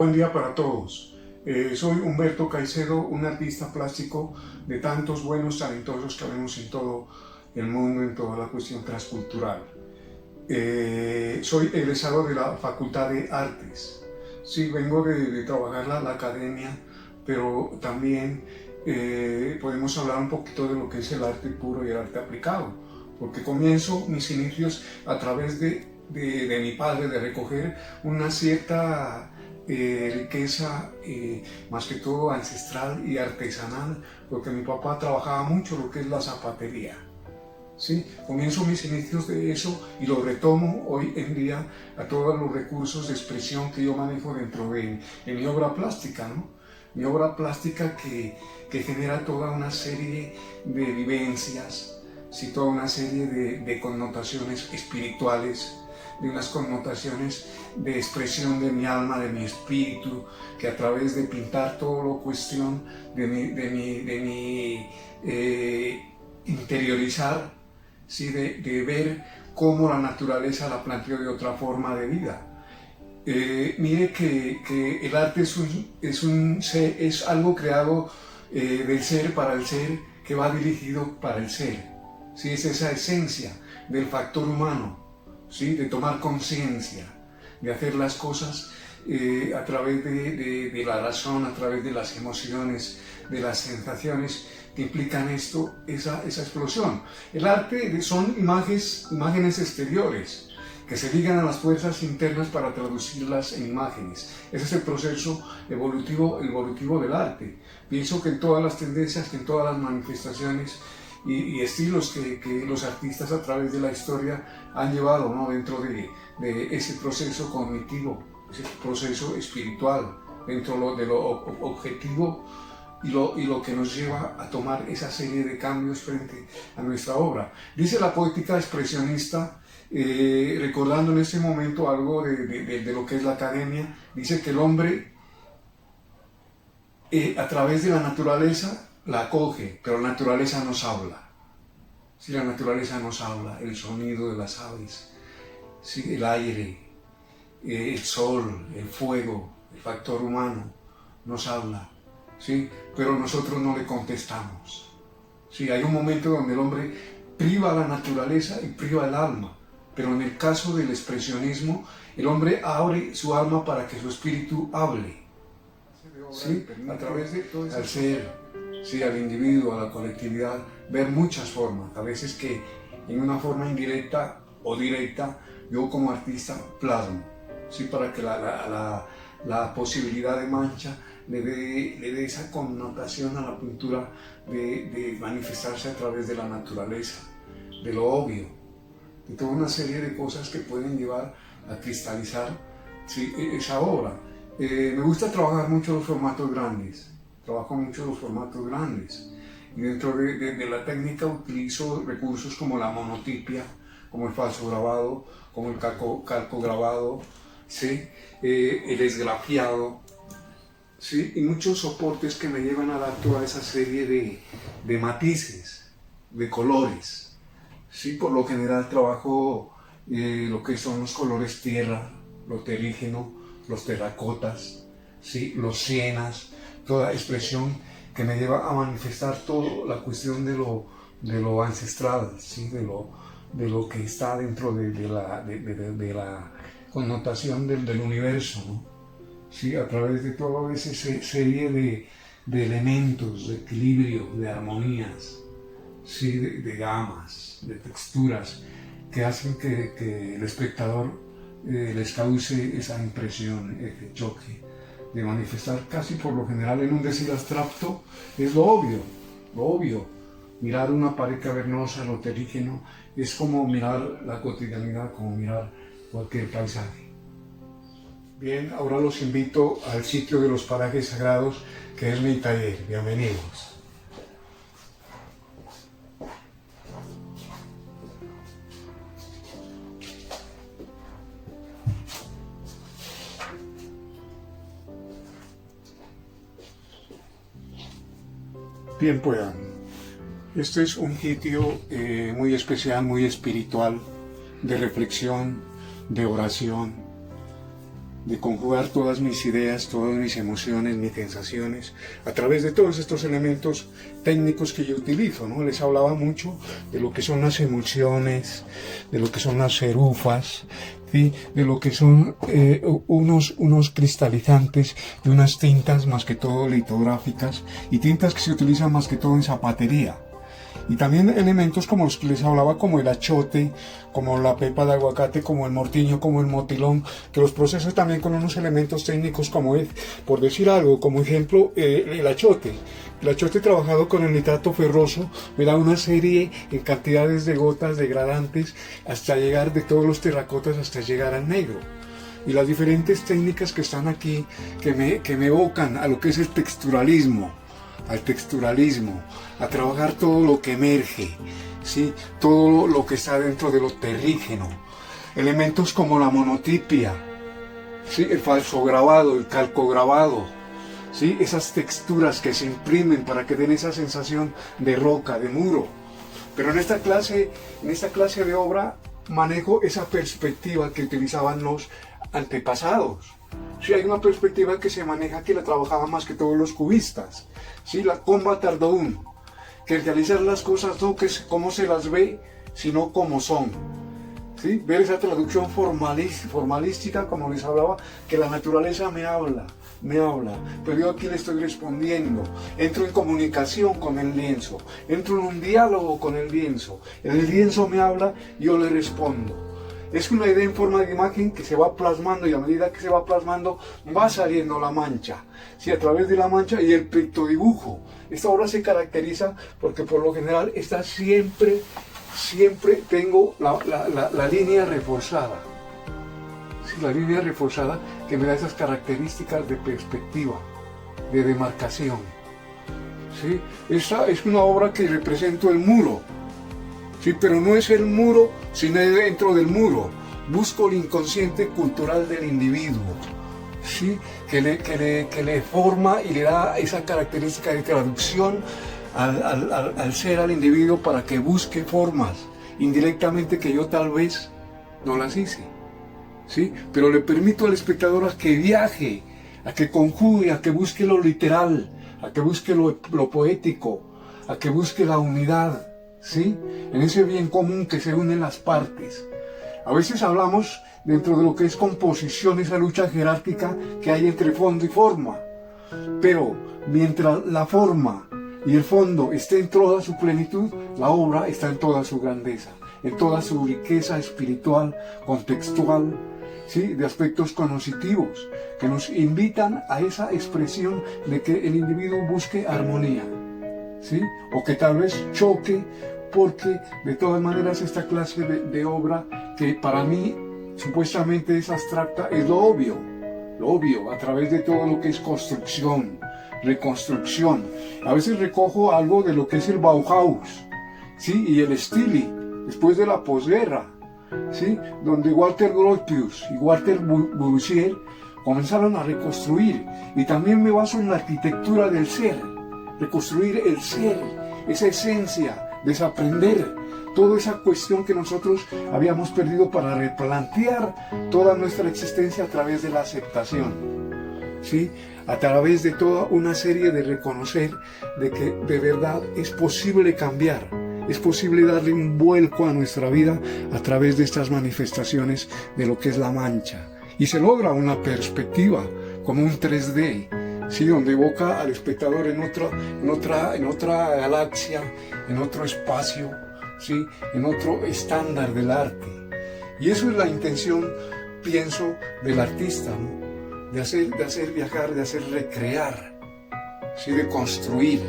Buen día para todos. Soy Humberto Caicedo, un artista plástico de tantos buenos, talentosos que vemos en todo el mundo, en toda la cuestión transcultural. Soy egresado de la Facultad de Artes. Sí, vengo de trabajar la academia, pero también podemos hablar un poquito de lo que es el arte puro y el arte aplicado, porque comienzo mis inicios a través de mi padre, de recoger una cierta riqueza, más que todo ancestral y artesanal, porque mi papá trabajaba mucho lo que es la zapatería. ¿Sí? Comienzo mis inicios de eso y lo retomo hoy en día a todos los recursos de expresión que yo manejo dentro de mi obra plástica, ¿no? Mi obra plástica que genera toda una serie de vivencias, ¿sí? Toda una serie de connotaciones espirituales, de unas connotaciones de expresión de mi alma, de mi espíritu, que a través de pintar todo lo cuestión de mi interiorizar, ¿sí? de ver cómo la naturaleza la planteó de otra forma de vida. Mire que el arte es algo creado del ser para el ser, que va dirigido para el ser. ¿Sí? Es esa esencia del factor humano, ¿sí? De tomar conciencia, de hacer las cosas a través de la razón, a través de las emociones, de las sensaciones que implican esa explosión. El arte son imágenes exteriores que se ligan a las fuerzas internas para traducirlas en imágenes. Ese es el proceso evolutivo del arte. Pienso que en todas las tendencias, que en todas las manifestaciones y estilos que los artistas a través de la historia han llevado, ¿no? Dentro de ese proceso cognitivo, ese proceso espiritual, dentro de lo objetivo y lo que nos lleva a tomar esa serie de cambios frente a nuestra obra. Dice la poética expresionista, recordando en este momento algo de lo que es la academia, dice que el hombre a través de la naturaleza la acoge, pero la naturaleza nos habla. Si la naturaleza nos habla, el sonido de las aves, ¿sí? El aire, el sol, el fuego, el factor humano nos habla, ¿sí? Pero nosotros no le contestamos. ¿Sí? Hay un momento donde el hombre priva a la naturaleza y priva el alma, pero en el caso del expresionismo, el hombre abre su alma para que su espíritu hable. ¿Sí? A través de todo al ser, ¿sí? Al individuo, a la colectividad, ver muchas formas, a veces que en una forma indirecta o directa, yo como artista plasmo, ¿sí? Para que la posibilidad de mancha le dé esa connotación a la pintura de manifestarse a través de la naturaleza, de lo obvio, de toda una serie de cosas que pueden llevar a cristalizar, ¿sí? Esa obra. Me gusta trabajar mucho los formatos grandes, trabajo mucho los formatos grandes y dentro de la técnica utilizo recursos como la monotipia, como el falso grabado, como el calco grabado, ¿sí? El esgrafiado, ¿sí? Y muchos soportes que me llevan a dar toda esa serie de matices, de colores, ¿sí? Por lo general trabajo lo que son los colores tierra, lo terrígeno, los terracotas, ¿sí? Los sienas, toda expresión que me lleva a manifestar toda la cuestión de lo ancestral, ¿sí? de lo que está dentro de la connotación del universo, ¿no? ¿Sí? A través de toda esa serie de elementos, de equilibrio, de armonías, ¿sí? de gamas, de texturas, que hacen que el espectador les cause esa impresión, ese choque, de manifestar casi por lo general en un decir abstracto, es lo obvio. Mirar una pared cavernosa, lo terrígeno, es como mirar la cotidianidad, como mirar cualquier paisaje. Bien, ahora los invito al sitio de los parajes sagrados, que es mi taller. Bienvenidos. Bien puedan. Este es un sitio muy especial, muy espiritual, de reflexión, de oración, de conjugar todas mis ideas, todas mis emociones, mis sensaciones, a través de todos estos elementos técnicos que yo utilizo, ¿no? Les hablaba mucho de lo que son las emulsiones, de lo que son las cerufas, ¿sí? De lo que son unos cristalizantes y unas tintas más que todo litográficas y tintas que se utilizan más que todo en zapatería. Y también elementos como los que les hablaba, como el achote, como la pepa de aguacate, como el mortiño, como el motilón, que los proceso también con unos elementos técnicos como es, por decir algo, como ejemplo, el achote. El achote trabajado con el nitrato ferroso me da una serie en cantidades de gotas degradantes hasta llegar de todos los terracotas hasta llegar al negro. Y las diferentes técnicas que están aquí, que me evocan a lo que es el texturalismo, a trabajar todo lo que emerge, ¿sí? Todo lo que está dentro de lo terrígeno. Elementos como la monotipia, ¿sí? El falso grabado, el calco grabado, ¿sí? Esas texturas que se imprimen para que den esa sensación de roca, de muro. Pero en esta clase de obra manejo esa perspectiva que utilizaban los antepasados. Sí, hay una perspectiva que se maneja, que la trabajaban más que todos los cubistas. Sí, la comba tardón, que realizar las cosas no que como se las ve, sino como son. ¿Sí? Ver esa traducción formalística, como les hablaba, que la naturaleza me habla, pero yo aquí le estoy respondiendo. Entro en comunicación con el lienzo, entro en un diálogo con el lienzo me habla, yo le respondo. Es una idea en forma de imagen que se va plasmando y a medida que se va plasmando va saliendo la mancha, ¿sí? A través de la mancha y el pictodibujo. Esta obra se caracteriza porque por lo general está siempre tengo la línea reforzada. Sí, la línea reforzada que me da esas características de perspectiva, de demarcación. ¿Sí? Esta es una obra que representa el muro. Sí, pero no es el muro, sino dentro del muro. Busco el inconsciente cultural del individuo, ¿sí? que le forma y le da esa característica de traducción al ser, al individuo, para que busque formas indirectamente que yo tal vez no las hice. ¿Sí? Pero le permito al espectador a que viaje, a que conjugue, a que busque lo literal, a que busque lo poético, a que busque la unidad. ¿Sí? En ese bien común que se unen las partes. A veces hablamos dentro de lo que es composición, esa lucha jerárquica que hay entre fondo y forma. Pero mientras la forma y el fondo esté en toda su plenitud, la obra está en toda su grandeza, en toda su riqueza espiritual, contextual, ¿sí? De aspectos cognitivos que nos invitan a esa expresión de que el individuo busque armonía. ¿Sí? O que tal vez choque, porque de todas maneras esta clase de obra, que para mí supuestamente es abstracta, es lo obvio, a través de todo lo que es construcción, reconstrucción. A veces recojo algo de lo que es el Bauhaus, ¿sí? Y el Stili, después de la posguerra, ¿sí? Donde Walter Gropius y Walter Bourdieu comenzaron a reconstruir, y también me baso en la arquitectura del ser. Reconstruir el ser, esa esencia, desaprender toda esa cuestión que nosotros habíamos perdido para replantear toda nuestra existencia a través de la aceptación, ¿sí? A través de toda una serie de reconocer de que de verdad es posible cambiar, es posible darle un vuelco a nuestra vida a través de estas manifestaciones de lo que es la mancha. Y se logra una perspectiva como un 3D, ¿sí? Donde evoca al espectador en otra galaxia, en otro espacio, ¿sí? En otro estándar del arte. Y eso es la intención, pienso, del artista, ¿no? De hacer viajar, de hacer recrear, ¿sí? De construir,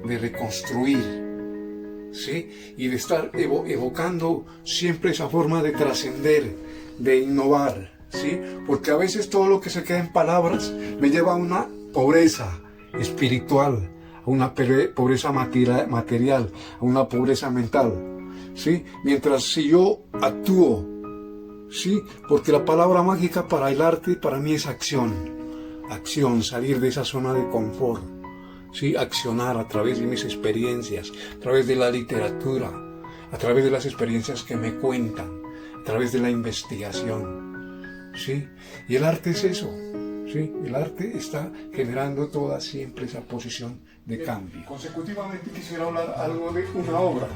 de reconstruir, ¿sí? Y de estar evocando siempre esa forma de trascender, de innovar, ¿sí? Porque a veces todo lo que se queda en palabras me lleva a una pobreza espiritual, a una pobreza material, a una pobreza mental, ¿sí? Mientras si yo actúo, ¿sí? Porque la palabra mágica para el arte, para mí es acción, salir de esa zona de confort, ¿sí? Accionar a través de mis experiencias, a través de la literatura, a través de las experiencias que me cuentan, a través de la investigación. ¿sí? Y el arte es eso, ¿sí? El arte está generando toda siempre esa posición de cambio. Consecutivamente quisiera hablar algo de una obra.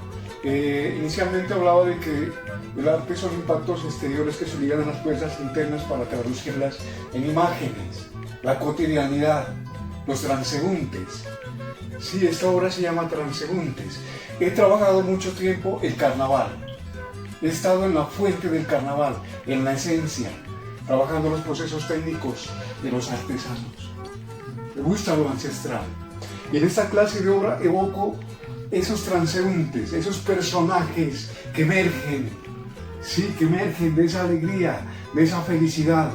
Inicialmente hablaba de que el arte son impactos exteriores que se ligan a las fuerzas internas para traducirlas en imágenes, la cotidianidad, los transeúntes. Sí, esta obra se llama Transeúntes. He trabajado mucho tiempo el carnaval. He estado en la fuente del carnaval, en la esencia, trabajando los procesos técnicos de los artesanos. Me gusta lo ancestral. Y en esta clase de obra evoco esos transeúntes, esos personajes que emergen, sí, que emergen de esa alegría, de esa felicidad.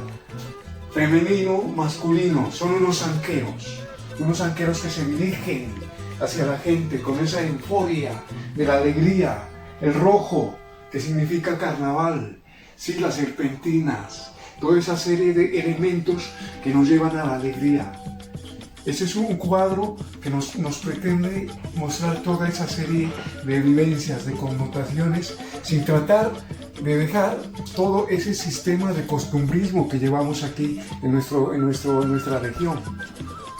Femenino, masculino, son unos anqueros que se dirigen hacia la gente con esa euforia de la alegría. El rojo, que significa carnaval, sí, las serpentinas, toda esa serie de elementos que nos llevan a la alegría. Este es un cuadro que nos pretende mostrar toda esa serie de vivencias, de connotaciones, sin tratar de dejar todo ese sistema de costumbrismo que llevamos aquí en nuestra región.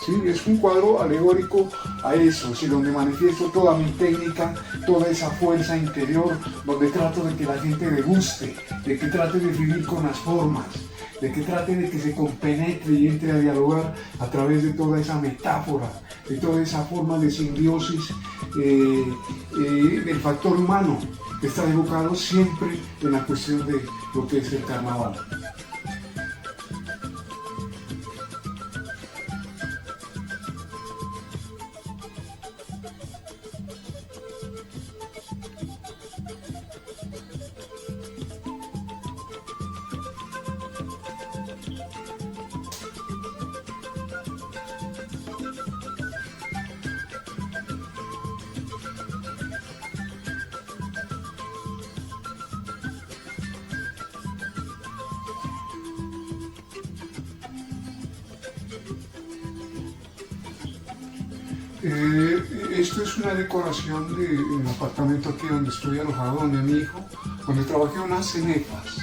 ¿Sí? Es un cuadro alegórico a eso, ¿sí? Donde manifiesto toda mi técnica, toda esa fuerza interior, donde trato de que la gente me guste, de que trate de vivir con las formas, de que trate de que se compenetre y entre a dialogar a través de toda esa metáfora, de toda esa forma de simbiosis del factor humano, que está evocado siempre en la cuestión de lo que es el carnaval. Esto es una decoración de un apartamento aquí donde estoy alojado, donde mi hijo, donde trabajé unas cenefas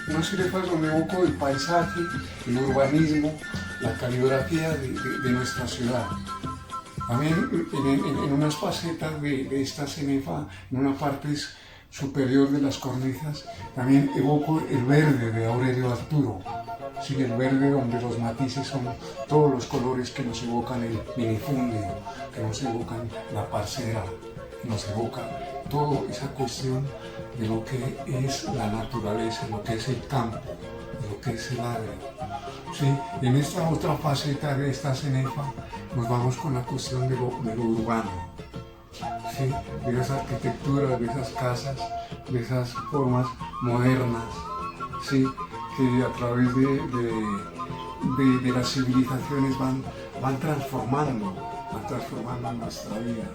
donde evoco el paisaje, el urbanismo, la caligrafía de nuestra ciudad. También en unas facetas de esta cenefa, en una parte superior de las cornisas, también evoco el verde de Aurelio Arturo. Sí, el verde donde los matices son todos los colores que nos evocan el minifundio, que nos evocan la parcera, que nos evoca toda esa cuestión de lo que es la naturaleza, lo que es el campo, de lo que es el agro. Sí, en esta otra faceta de esta cenefa nos vamos con la cuestión de lo urbano, ¿sí? De esa arquitectura, de esas casas, de esas formas modernas, ¿sí? Que a través de las civilizaciones van transformando nuestra vida,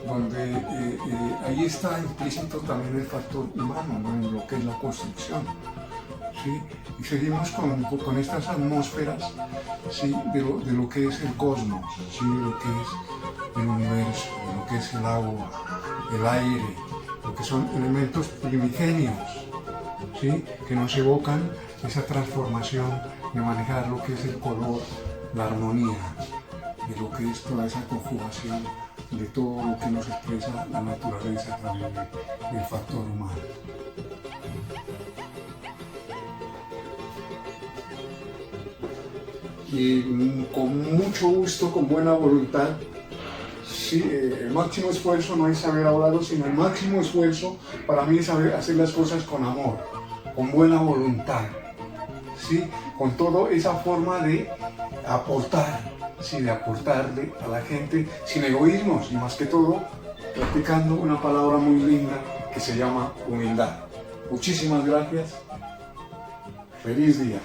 donde ahí está implícito también el factor humano, ¿no? En lo que es la construcción, ¿sí? Y seguimos con estas atmósferas, ¿sí? de lo que es el cosmos, ¿sí? De lo que es el universo, de lo que es el agua, el aire, lo que son elementos primigenios, ¿sí? Que nos evocan esa transformación de manejar lo que es el color, la armonía, de lo que es toda esa conjugación de todo lo que nos expresa la naturaleza a través del factor humano. Y con mucho gusto, con buena voluntad, sí, el máximo esfuerzo no es saber hablarlo, sino el máximo esfuerzo para mí es saber hacer las cosas con amor, con buena voluntad, ¿sí? Con toda esa forma de aportar, ¿sí? De aportarle a la gente sin egoísmos y más que todo practicando una palabra muy linda que se llama humildad. Muchísimas gracias. Feliz día.